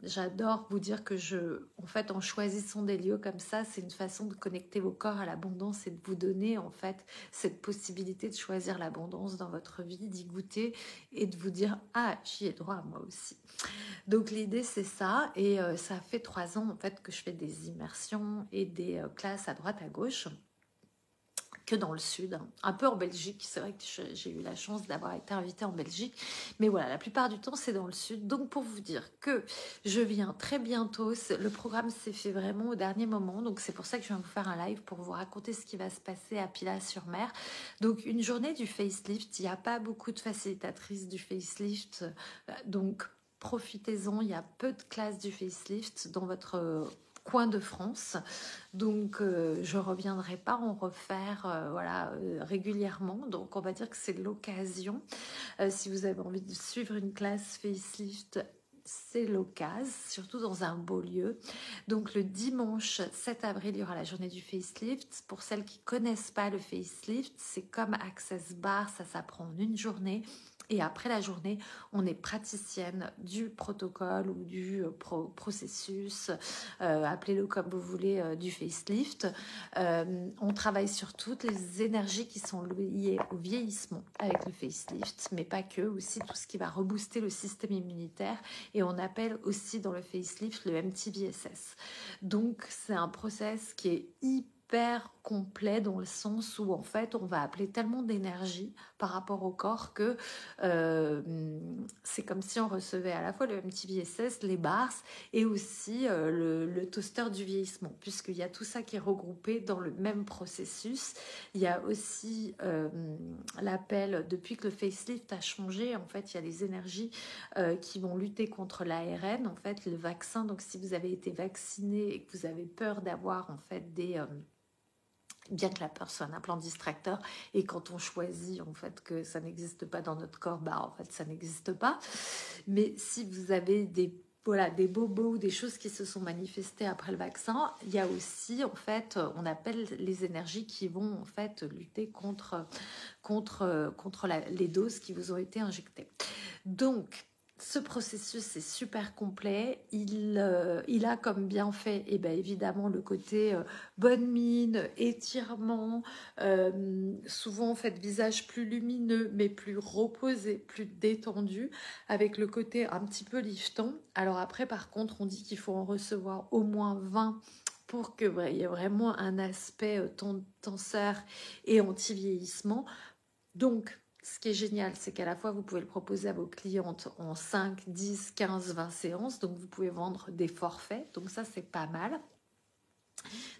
j'adore vous dire que en fait, en choisissant des lieux comme ça, c'est une façon de connecter vos corps à l'abondance et de vous donner en fait cette possibilité de choisir l'abondance dans votre vie, d'y goûter et de vous dire ah j'y ai droit moi aussi. Donc l'idée c'est ça et ça fait 3 ans en fait que je fais des immersions et des classes à droite à gauche que dans le sud, hein. Un peu en Belgique, c'est vrai que j'ai eu la chance d'avoir été invitée en Belgique, mais voilà, la plupart du temps c'est dans le sud. Donc pour vous dire que je viens très bientôt, le programme s'est fait vraiment au dernier moment, donc c'est pour ça que je viens vous faire un live pour vous raconter ce qui va se passer à Pilat-sur-Mer. Donc une journée du facelift, il n'y a pas beaucoup de facilitatrices du facelift, donc profitez-en, il y a peu de classes du facelift dans votre coin de France. Donc, je ne reviendrai pas en refaire voilà, régulièrement. Donc, on va dire que c'est l'occasion. Si vous avez envie de suivre une classe facelift, c'est l'occasion, surtout dans un beau lieu. Donc, le dimanche 7 avril, il y aura la journée du facelift. Pour celles qui ne connaissent pas le facelift, c'est comme Access Bar, ça s'apprend en une journée. Et après la journée, on est praticienne du protocole ou du processus, appelez-le comme vous voulez, du facelift. On travaille sur toutes les énergies qui sont liées au vieillissement avec le facelift, mais pas que, aussi tout ce qui va rebooster le système immunitaire. Et on appelle aussi dans le facelift le MTBSS. Donc c'est un process qui est hyper complet dans le sens où en fait on va appeler tellement d'énergie par rapport au corps que c'est comme si on recevait à la fois le MTBSS, les bars et aussi le toaster du vieillissement, puisqu'il y a tout ça qui est regroupé dans le même processus. Il y a aussi l'appel, depuis que le facelift a changé, en fait, il y a les énergies qui vont lutter contre l'ARN, en fait, le vaccin. Donc, si vous avez été vacciné et que vous avez peur d'avoir, en fait, bien que la peur soit un implant distracteur, et quand on choisit en fait que ça n'existe pas dans notre corps, bah en fait ça n'existe pas. Mais si vous avez des bobos ou des choses qui se sont manifestées après le vaccin, il y a aussi en fait, on appelle les énergies qui vont en fait lutter contre les doses qui vous ont été injectées. Donc ce processus est super complet. Il a comme bienfait, et bien évidemment, le côté bonne mine, étirement, souvent en fait visage plus lumineux, mais plus reposé, plus détendu, avec le côté un petit peu liftant. Alors après, par contre, on dit qu'il faut en recevoir au moins 20 pour qu'il y ait vraiment un aspect tenseur et anti-vieillissement. Donc, ce qui est génial, c'est qu'à la fois, vous pouvez le proposer à vos clientes en 5, 10, 15, 20 séances. Donc, vous pouvez vendre des forfaits. Donc, ça, c'est pas mal.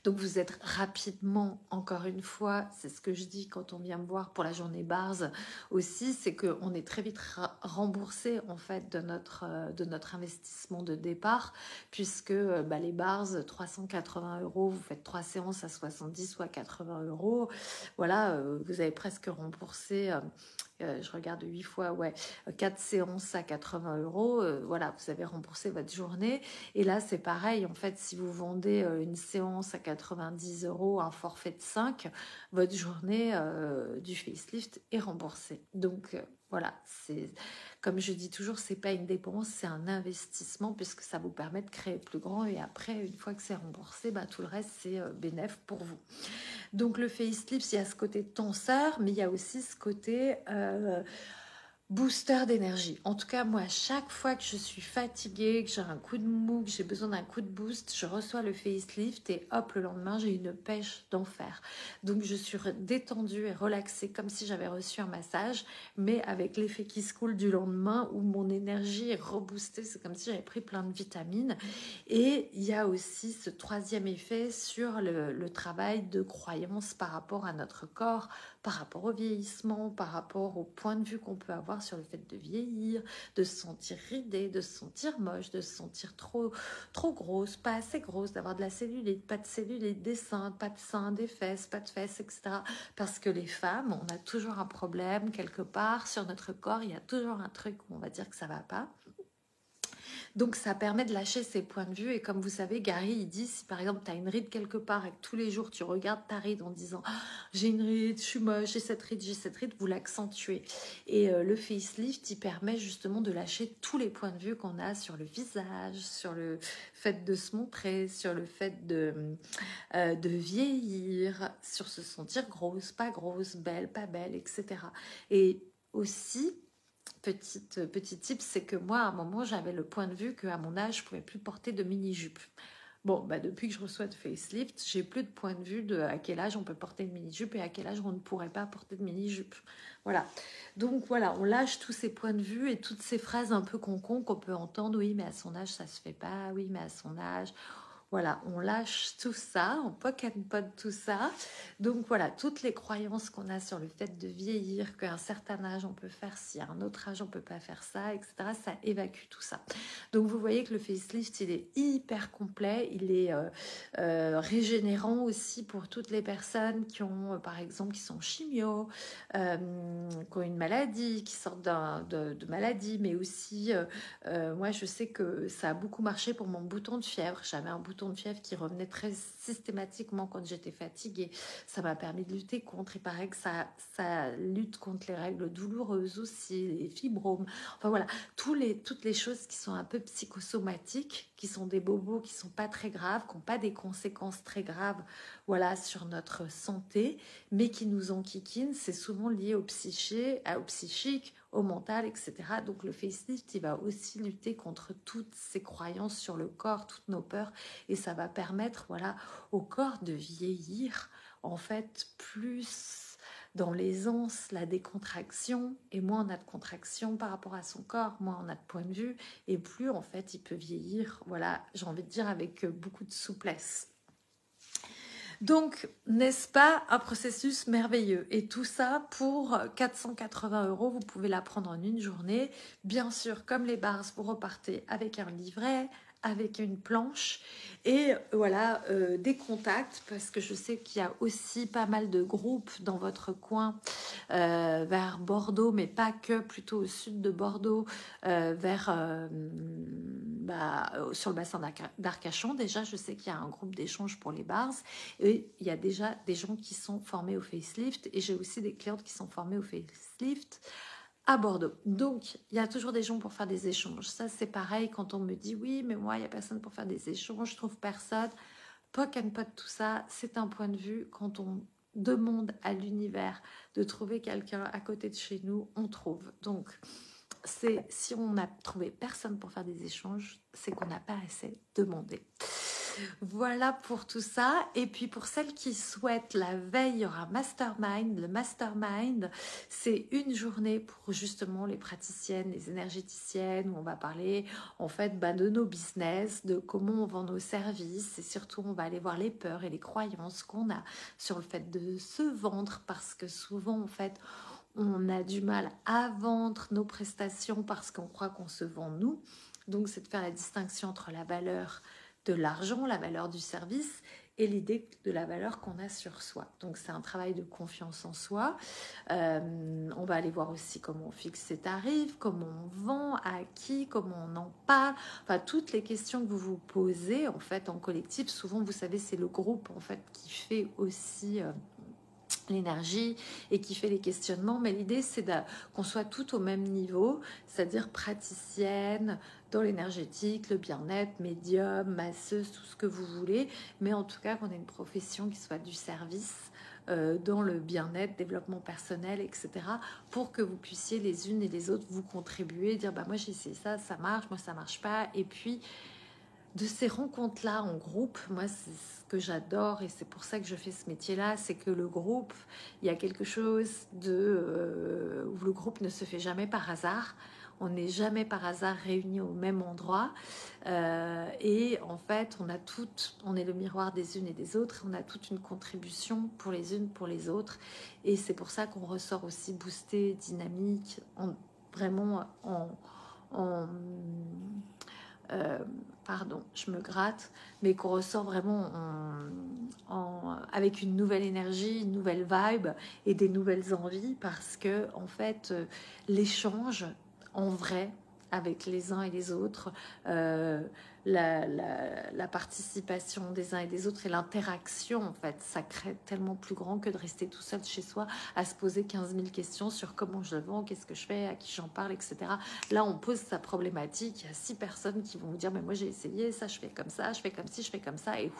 Donc, vous êtes rapidement, encore une fois, c'est ce que je dis quand on vient me voir pour la journée Bars aussi, c'est qu'on est très vite remboursé, en fait, de notre investissement de départ, puisque les Bars, 380 €, vous faites 3 séances à 70 ou à 80 €. Voilà, vous avez presque remboursé... je regarde 8 fois, 4 séances à 80 €. Voilà, vous avez remboursé votre journée. Et là, c'est pareil. En fait, si vous vendez une séance à 90 €, un forfait de 5, votre journée du facelift est remboursée. Donc, voilà, c'est comme je dis toujours, c'est pas une dépense, c'est un investissement puisque ça vous permet de créer plus grand. Et après, une fois que c'est remboursé, tout le reste, c'est bénéf pour vous. Donc le facelift, il y a ce côté tenseur, mais il y a aussi ce côté booster d'énergie. En tout cas, moi, chaque fois que je suis fatiguée, que j'ai un coup de mou, que j'ai besoin d'un coup de boost, je reçois le facelift et hop, le lendemain, j'ai une pêche d'enfer. Donc, je suis détendue et relaxée comme si j'avais reçu un massage, mais avec l'effet qui se coule du lendemain où mon énergie est reboostée. C'est comme si j'avais pris plein de vitamines. Et il y a aussi ce troisième effet sur le travail de croyance par rapport à notre corps, par rapport au vieillissement, par rapport au point de vue qu'on peut avoir sur le fait de vieillir, de se sentir ridée, de se sentir moche, de se sentir trop grosse, pas assez grosse, d'avoir de la cellulite, pas de cellulite, des seins, pas de seins, des fesses, pas de fesses, etc. Parce que les femmes, on a toujours un problème quelque part sur notre corps, il y a toujours un truc où on va dire que ça va pas. Donc ça permet de lâcher ses points de vue. Et comme vous savez, Gary, il dit, si par exemple tu as une ride quelque part et que tous les jours tu regardes ta ride en disant ah, j'ai une ride, je suis moche, j'ai cette ride, vous l'accentuez. Et le facelift, il permet justement de lâcher tous les points de vue qu'on a sur le visage, sur le fait de se montrer, sur le fait de vieillir, sur se sentir grosse, pas grosse, belle, pas belle, etc. Et aussi, petit tip, c'est que moi, à un moment, j'avais le point de vue qu'à mon âge, je ne pouvais plus porter de mini-jupe. Bon, bah depuis que je reçois de facelift, j'ai plus de point de vue de à quel âge on peut porter une mini-jupe et à quel âge on ne pourrait pas porter de mini-jupe. Voilà. Donc voilà, on lâche tous ces points de vue et toutes ces phrases un peu con-con qu'on peut entendre. Oui, mais à son âge, ça se fait pas. Oui, mais à son âge. Voilà, on lâche tout ça, on pocket pot tout ça. Donc voilà, toutes les croyances qu'on a sur le fait de vieillir, qu'à un certain âge on peut faire ci, à un autre âge on peut pas faire ça, etc. Ça évacue tout ça. Donc vous voyez que le facelift, il est hyper complet, il est régénérant aussi pour toutes les personnes qui ont, par exemple, qui sont chimio, qui ont une maladie, qui sortent de maladie, mais aussi, moi je sais que ça a beaucoup marché pour mon bouton de fièvre. J'avais un bouton de fièvre qui revenait très systématiquement quand j'étais fatiguée. Ça m'a permis de lutter contre. Il paraît que ça lutte contre les règles douloureuses aussi, les fibromes. Enfin voilà, toutes les choses qui sont un peu psychosomatiques, qui sont des bobos qui sont pas très graves, qui n'ont pas des conséquences très graves, voilà, sur notre santé, mais qui nous enquiquinent. C'est souvent lié au psychique, au mental, etc. Donc le facelift, il va aussi lutter contre toutes ces croyances sur le corps, toutes nos peurs, et ça va permettre, voilà, au corps de vieillir, en fait, plus dans l'aisance, la décontraction, et moins on a de contraction par rapport à son corps, moins on a de point de vue, et plus, en fait, il peut vieillir, voilà, j'ai envie de dire, avec beaucoup de souplesse. Donc, n'est-ce pas un processus merveilleux? Et tout ça pour 480 €, vous pouvez la prendre en une journée. Bien sûr, comme les bars, vous repartez avec un livret, avec une planche et voilà, des contacts, parce que je sais qu'il y a aussi pas mal de groupes dans votre coin vers Bordeaux, mais pas que, plutôt au sud de Bordeaux, sur le bassin d'Arcachon. Déjà, je sais qu'il y a un groupe d'échange pour les bars et il y a déjà des gens qui sont formés au facelift et j'ai aussi des clientes qui sont formées au facelift à Bordeaux. Donc, il y a toujours des gens pour faire des échanges. Ça, c'est pareil quand on me dit oui, mais moi, il n'y a personne pour faire des échanges, je trouve personne. Poc and pot, tout ça, c'est un point de vue. Quand on demande à l'univers de trouver quelqu'un à côté de chez nous, on trouve. Donc, si on n'a trouvé personne pour faire des échanges, c'est qu'on n'a pas assez demandé. Voilà pour tout ça. Et puis pour celles qui souhaitent, la veille, il y aura un mastermind. Le mastermind, c'est une journée pour justement les praticiennes, les énergéticiennes, où on va parler en fait de nos business, de comment on vend nos services. Et surtout, on va aller voir les peurs et les croyances qu'on a sur le fait de se vendre, parce que souvent, en fait, on a du mal à vendre nos prestations parce qu'on croit qu'on se vend nous. Donc, c'est de faire la distinction entre la valeur de l'argent, la valeur du service et l'idée de la valeur qu'on a sur soi. Donc, c'est un travail de confiance en soi. On va aller voir aussi comment on fixe ses tarifs, comment on vend, à qui, comment on en parle. Enfin, toutes les questions que vous vous posez, en fait, en collectif. Souvent, vous savez, c'est le groupe, en fait, qui fait aussi l'énergie et qui fait les questionnements, mais l'idée c'est qu'on soit toutes au même niveau, c'est-à-dire praticienne dans l'énergétique, le bien-être, médium, masseuse, tout ce que vous voulez, mais en tout cas qu'on ait une profession qui soit du service dans le bien-être, développement personnel, etc., pour que vous puissiez les unes et les autres vous contribuer, dire bah moi j'ai essayé ça, ça marche, moi ça marche pas, et puis de ces rencontres-là en groupe, moi, c'est ce que j'adore et c'est pour ça que je fais ce métier-là, c'est que le groupe, il y a quelque chose où le groupe ne se fait jamais par hasard. On n'est jamais par hasard réunis au même endroit. Et en fait, on est le miroir des unes et des autres. On a toute une contribution pour les unes, pour les autres. Et c'est pour ça qu'on ressort aussi boosté, dynamique, en pardon, je me gratte, mais qu'on ressort vraiment avec une nouvelle énergie, une nouvelle vibe et des nouvelles envies, parce que en fait, l'échange en vrai, avec les uns et les autres, la participation des uns et des autres et l'interaction, en fait, ça crée tellement plus grand que de rester tout seul chez soi à se poser 15 000 questions sur comment je le vends, qu'est-ce que je fais, à qui j'en parle, etc. Là, on pose sa problématique, il y a 6 personnes qui vont vous dire, mais moi j'ai essayé, ça je fais comme ça, je fais comme ci, je fais comme ça, et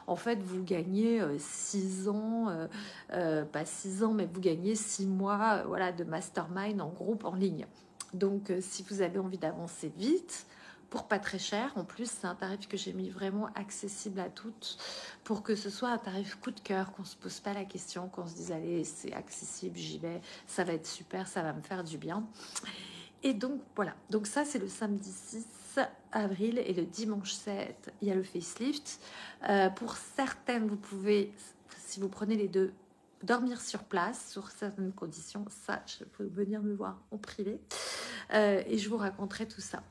en fait, vous gagnez 6 ans, pas 6 ans, mais vous gagnez 6 mois voilà, de mastermind en groupe en ligne. Donc, si vous avez envie d'avancer vite, pour pas très cher, en plus, c'est un tarif que j'ai mis vraiment accessible à toutes pour que ce soit un tarif coup de cœur, qu'on se pose pas la question, qu'on se dise, allez, c'est accessible, j'y vais, ça va être super, ça va me faire du bien. Et donc, voilà. Donc, ça, c'est le samedi 6 avril et le dimanche 7, il y a le facelift. Pour certaines, vous pouvez, si vous prenez les deux, dormir sur place sur certaines conditions. Ça, je peux venir me voir en privé et je vous raconterai tout ça.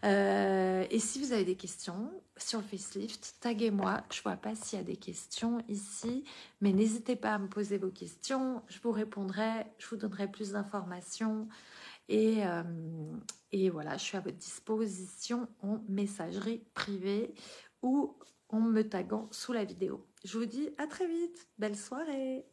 Et si vous avez des questions sur le facelift, taguez-moi. Je vois pas s'il y a des questions ici, mais n'hésitez pas à me poser vos questions. Je vous répondrai, je vous donnerai plus d'informations. Et voilà, je suis à votre disposition en messagerie privée ou en me taguant sous la vidéo. Je vous dis à très vite. Belle soirée.